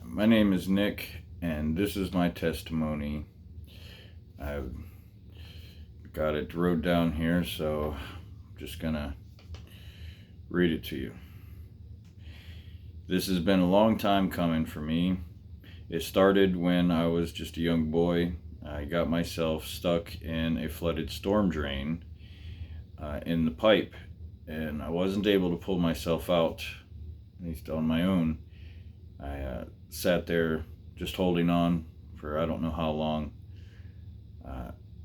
My name is Nick, and this is my testimony. I've got it wrote down here, so I'm just gonna read it to you. This has been a long time coming for me. It started when I was just a young boy. I got myself stuck in a flooded storm drain in the pipe, and I wasn't able to pull myself out, at least on my own. I sat there just holding on for I don't know how long.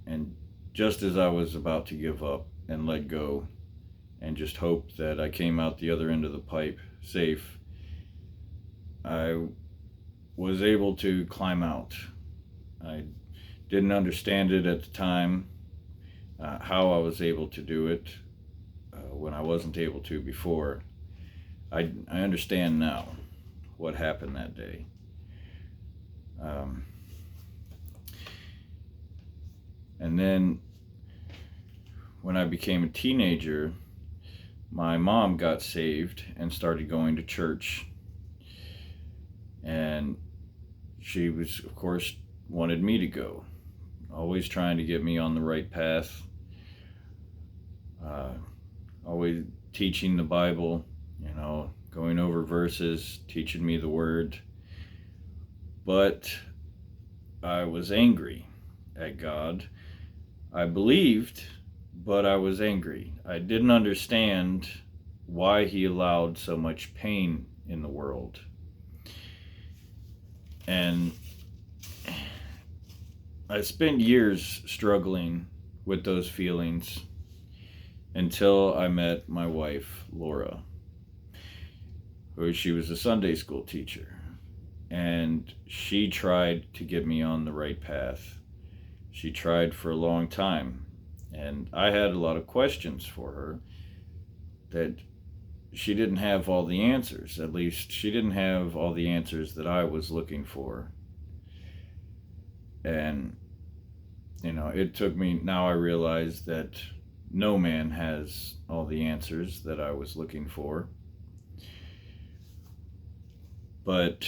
And just as I was about to give up and let go and just hope that I came out the other end of the pipe safe, I was able to climb out. I didn't understand it at the time, how I was able to do it when I wasn't able to before. I understand now what happened that day. And then when I became a teenager, my mom got saved and started going to church. And she was, of course, wanted me to go, always trying to get me on the right path, always teaching the Bible, going over verses, teaching me the word. But I was angry at God. I believed, but I was angry. I didn't understand why he allowed so much pain in the world. And I spent years struggling with those feelings until I met my wife, Laura, she was a Sunday school teacher. And she tried to get me on the right path. She tried for a long time, and I had a lot of questions for her that she didn't have all the answers. At least she didn't have all the answers that I was looking for. And, it took me, now I realize that no man has all the answers that I was looking for. But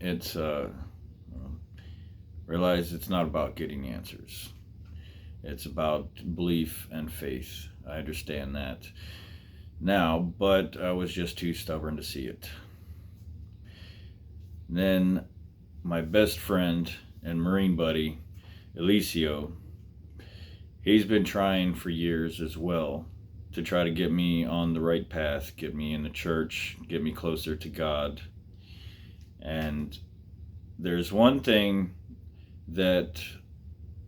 it's, realize it's not about getting answers. It's about belief and faith. I understand that now, but I was just too stubborn to see it. Then my best friend and Marine buddy, Eliseo, he's been trying for years as well to try to get me on the right path, get me in the church, get me closer to God. And there's one thing that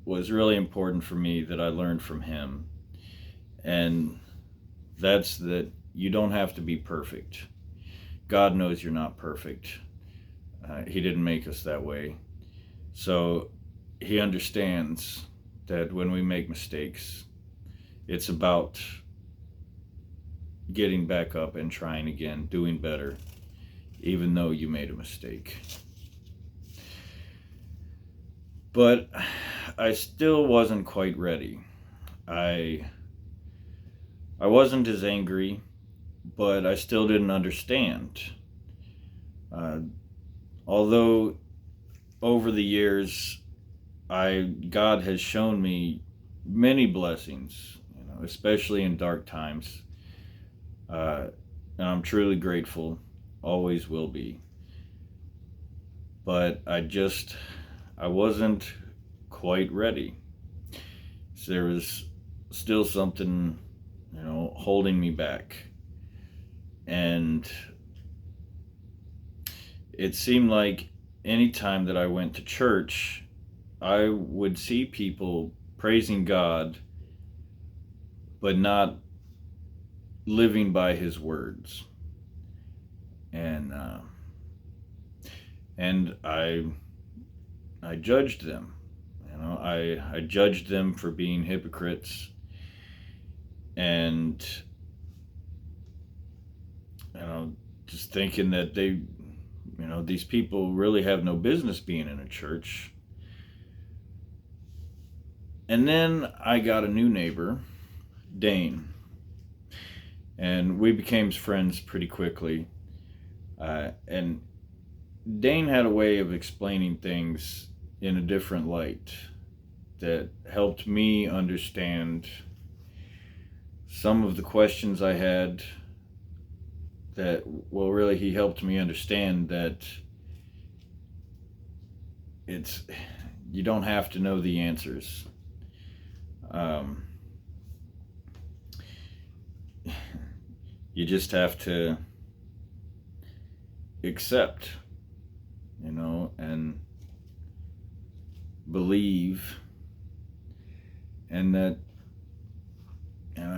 was really important for me that I learned from him, and that's that you don't have to be perfect. God knows you're not perfect. He didn't make us that way. So he understands that when we make mistakes, it's about getting back up and trying again, doing better, even though you made a mistake. But I still wasn't quite ready. I wasn't as angry, but I still didn't understand. Although over the years, God has shown me many blessings, especially in dark times, and I'm truly grateful, always will be. But I wasn't quite ready. So there was still something, holding me back. And it seemed like any time that I went to church, I would see people praising God, but not living by his words. And I judged them. I judged them for being hypocrites, and just thinking that these people really have no business being in a church. And then I got a new neighbor, Dane, and we became friends pretty quickly. And Dane had a way of explaining things in a different light that helped me understand some of the questions I had. That, well, really, he helped me understand that you don't have to know the answers. You just have to accept, and believe. And that,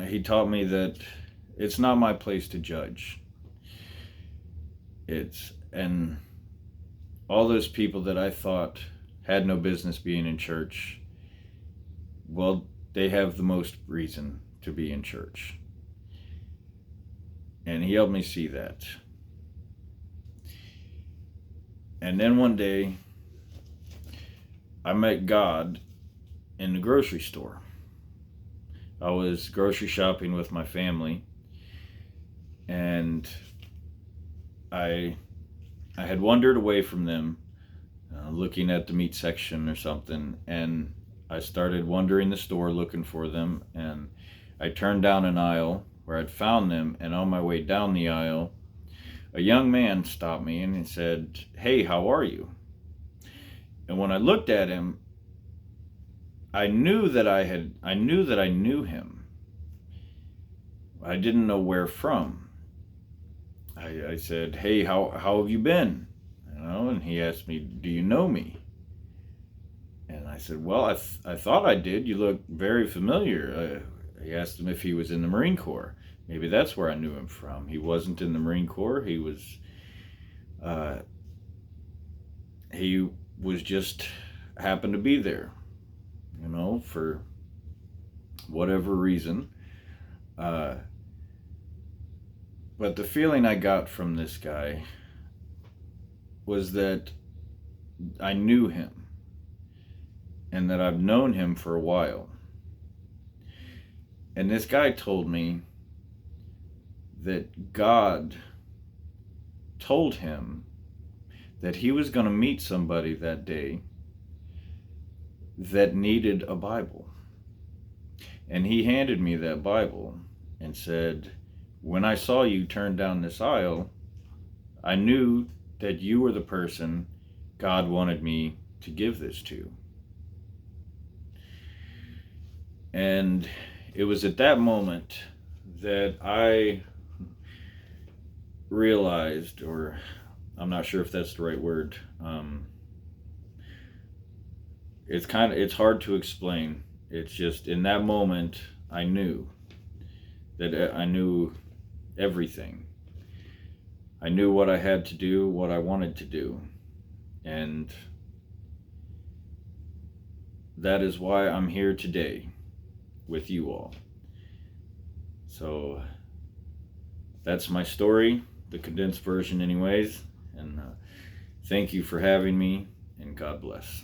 he taught me that it's not my place to judge. And all those people that I thought had no business being in church, well, they have the most reason to be in church. And he helped me see that. And then one day, I met God in the grocery store. I was grocery shopping with my family, and I had wandered away from them, looking at the meat section or something, and I started wandering the store looking for them, and I turned down an aisle where I'd found them, and on my way down the aisle, a young man stopped me and he said, "Hey, how are you?" And when I looked at him, I knew that I knew him. I didn't know where from. I said, "Hey, how have you been?" And he asked me, "Do you know me?" And I said, "Well, I thought I did. You look very familiar." He asked him if he was in the Marine Corps. Maybe that's where I knew him from. He wasn't in the Marine Corps. He was just happened to be there, for whatever reason. But the feeling I got from this guy was that I knew him and that I've known him for a while. And this guy told me that God told him that he was going to meet somebody that day that needed a Bible. And he handed me that Bible and said, "When I saw you turn down this aisle, I knew that you were the person God wanted me to give this to." And it was at that moment that I realized, or I'm not sure if that's the right word. It's hard to explain. It's just in that moment I knew that I knew everything. I knew what I had to do, what I wanted to do. And that is why I'm here today with you all. So that's my story, the condensed version anyways. And thank you for having me, and God bless.